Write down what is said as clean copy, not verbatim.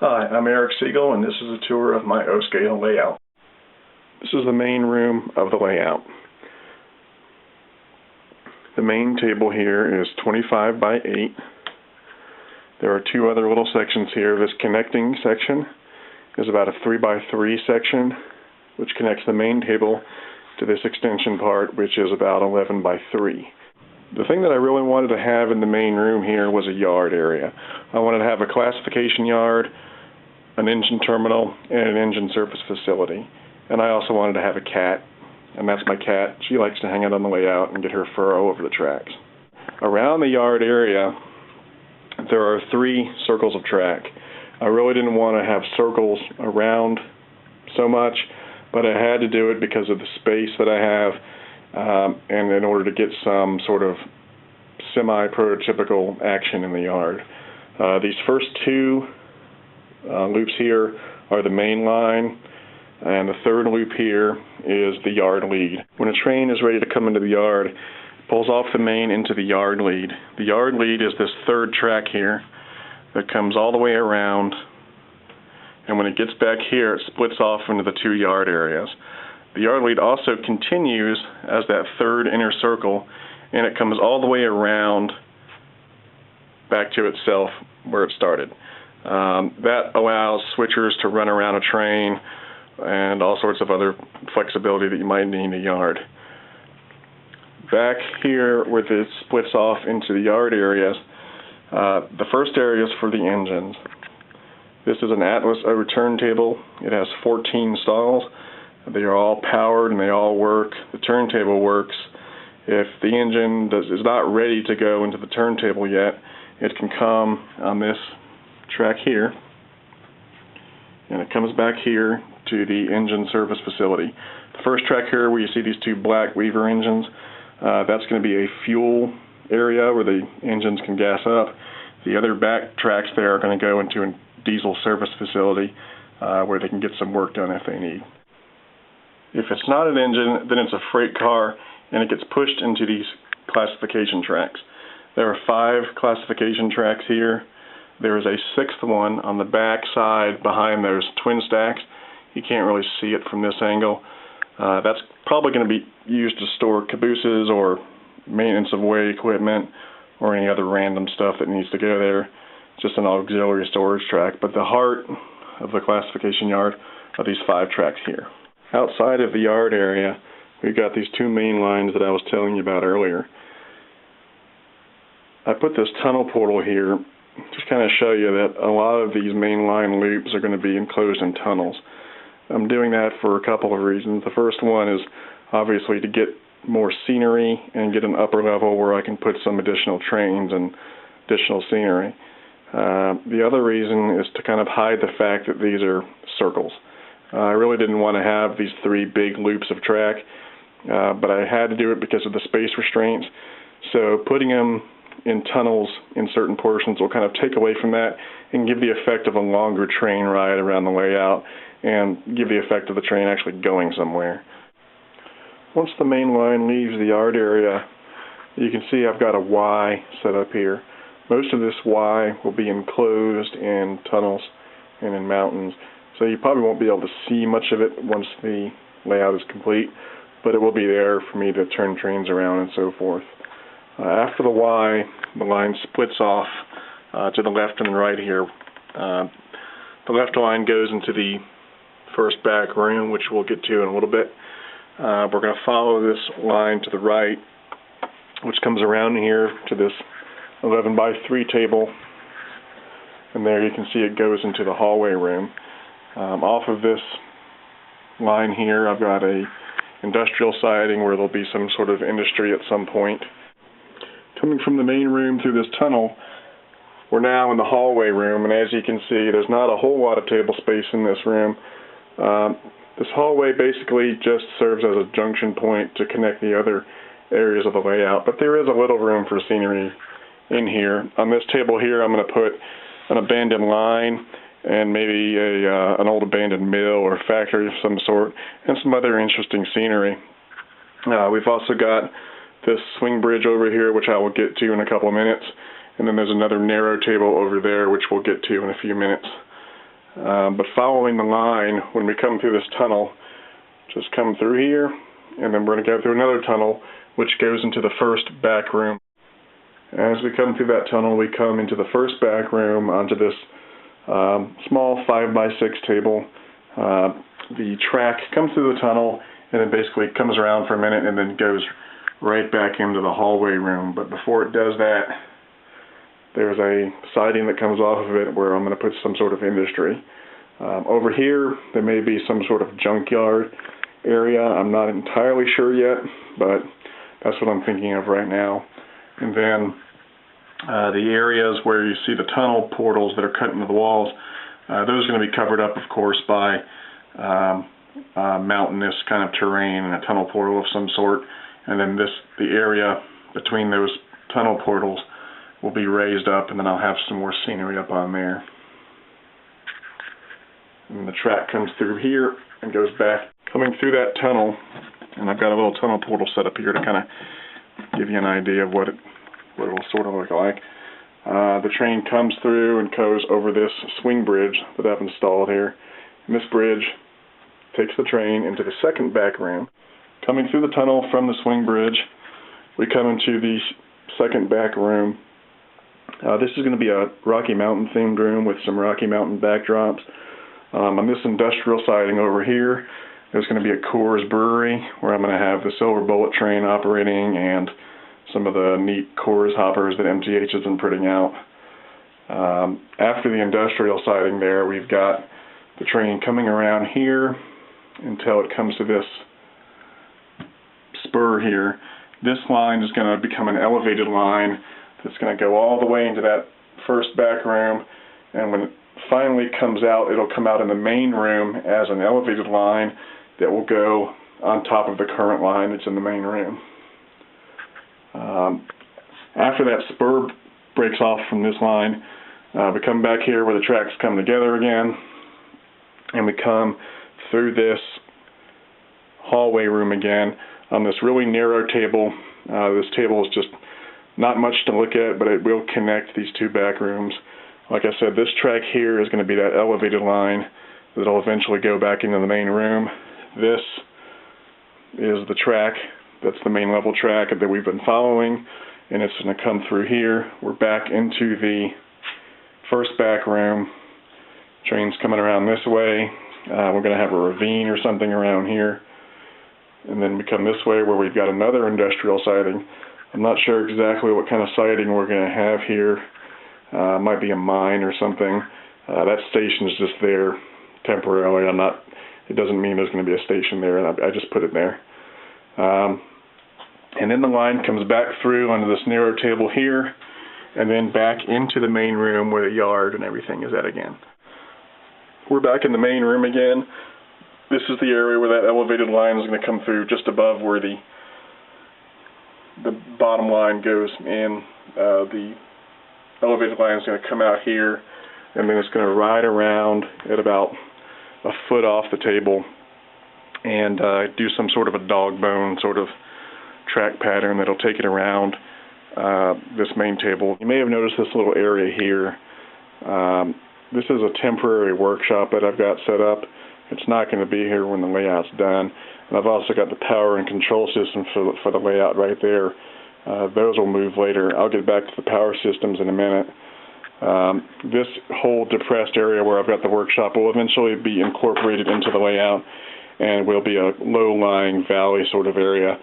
Hi, I'm Eric Siegel, and this is a tour of my O-scale layout. This is the main room of the layout. The main table here is 25 by 8. There are two other little sections here. This connecting section is about a 3 by 3 section, which connects the main table to this extension part, which is about 11 by 3. The thing that I really wanted to have in the main room here was a yard area. I wanted to have a classification yard, an engine terminal, and an engine service facility. And I also wanted to have a cat, and that's my cat. She likes to hang out on the way out and get her fur all over the tracks. Around the yard area, there are 3 circles of track. I really didn't want to have circles around so much, but I had to do it because of the space that I have, and in order to get some sort of semi-prototypical action in the yard. These first 2 loops here are the main line, and the third loop here is the yard lead. When a train is ready to come into the yard, it pulls off the main into the yard lead. The yard lead is this third track here that comes all the way around, and when it gets back here, it splits off into the 2 yard areas. The yard lead also continues as that third inner circle, and it comes all the way around back to itself where it started. That allows switchers to run around a train and all sorts of other flexibility that you might need in a yard. Back here where this splits off into the yard areas, the first area is for the engines. This is an Atlas over turntable. It has 14 stalls. They are all powered and they all work. The turntable works. If the engine is not ready to go into the turntable yet, it can come on this track here, and it comes back here to the engine service facility. The first track here where you see these 2 black Weaver engines, that's going to be a fuel area where the engines can gas up. The other back tracks there are going to go into a diesel service facility where they can get some work done if they need. If it's not an engine, then it's a freight car, and it gets pushed into these classification tracks. There are 5 classification tracks here. There is a 6th one on the back side behind those twin stacks. You can't really see it from this angle. That's probably going to be used to store cabooses or maintenance of way equipment or any other random stuff that needs to go there. Just an auxiliary storage track. But the heart of the classification yard are these 5 tracks here. Outside of the yard area, we've got these 2 main lines that I was telling you about earlier. I put this tunnel portal here just kind of show you that a lot of these mainline loops are going to be enclosed in tunnels. I'm doing that for a couple of reasons. The first one is obviously to get more scenery and get an upper level where I can put some additional trains and additional scenery. The other reason is to kind of hide the fact that these are circles. I really didn't want to have these 3 big loops of track, but I had to do it because of the space restraints. So putting them in tunnels in certain portions will kind of take away from that and give the effect of a longer train ride around the layout and give the effect of the train actually going somewhere. Once the main line leaves the yard area, you can see I've got a Y set up here. Most of this Y will be enclosed in tunnels and in mountains, so you probably won't be able to see much of it once the layout is complete, but it will be there for me to turn trains around and so forth. After the Y, the line splits off to the left and the right here. The left line goes into the first back room, which we'll get to in a little bit. We're going to follow this line to the right, which comes around here to this 11 by 3 table, and there you can see it goes into the hallway room. Off of this line here, I've got a industrial siding where there'll be some sort of industry at some point. Coming from the main room through this tunnel, we're now in the hallway room, and as you can see, there's not a whole lot of table space in this room. This hallway basically just serves as a junction point to connect the other areas of the layout, but there is a little room for scenery in here. On this table here, I'm going to put an abandoned line and maybe an old abandoned mill or factory of some sort, and some other interesting scenery. We've also got this swing bridge over here, which I will get to in a couple of minutes, and then there's another narrow table over there, which we'll get to in a few minutes. But following the line, when we come through this tunnel, just come through here, and then we're going to go through another tunnel, which goes into the first back room. As we come through that tunnel, we come into the first back room onto this small 5x6 table. The track comes through the tunnel, and then basically comes around for a minute, and then goes right back into the hallway room. But before it does that, there's a siding that comes off of it where I'm going to put some sort of industry. Over here, there may be some sort of junkyard area. I'm not entirely sure yet, but that's what I'm thinking of right now. And then the areas where you see the tunnel portals that are cut into the walls, those are going to be covered up, of course, by mountainous kind of terrain and a tunnel portal of some sort. And then the area between those tunnel portals will be raised up, and then I'll have some more scenery up on there. And the track comes through here and goes back, coming through that tunnel, and I've got a little tunnel portal set up here to kind of give you an idea of what it will sort of look like. The train comes through and goes over this swing bridge that I've installed here. And this bridge takes the train into the second back room. Coming through the tunnel from the swing bridge, we come into the second back room. This is going to be a Rocky Mountain themed room with some Rocky Mountain backdrops. On this industrial siding over here, there's going to be a Coors brewery where I'm going to have the Silver Bullet train operating and some of the neat Coors hoppers that MTH has been putting out. After the industrial siding there, we've got the train coming around here until it comes to this spur here. This line is going to become an elevated line that's going to go all the way into that first back room, and when it finally comes out, it'll come out in the main room as an elevated line that will go on top of the current line that's in the main room. After that spur breaks off from this line, we come back here where the tracks come together again, and we come through this hallway room again on this really narrow table. This table is just not much to look at, but it will connect these two back rooms. Like I said, this track here is going to be that elevated line that will eventually go back into the main room. This is the track, that's the main level track that we've been following, and it's going to come through here. We're back into the first back room. Train's coming around this way. We're going to have a ravine or something around here. And then we come this way where we've got another industrial siding. I'm not sure exactly what kind of siding we're going to have here. Might be a mine or something. That station is just there temporarily. It doesn't mean there's going to be a station there. I just put it there. And then the line comes back through onto this narrow table here, and then back into the main room where the yard and everything is at again. We're back in the main room again. This is the area where that elevated line is going to come through just above where the bottom line goes in. The elevated line is going to come out here, and then it's going to ride around at about a foot off the table and do some sort of a dog bone sort of track pattern that'll take it around this main table. You may have noticed this little area here. This is a temporary workshop that I've got set up. It's not going to be here when the layout's done. And I've also got the power and control system for the layout right there. Those will move later. I'll get back to the power systems in a minute. This whole depressed area where I've got the workshop will eventually be incorporated into the layout and will be a low-lying valley sort of area.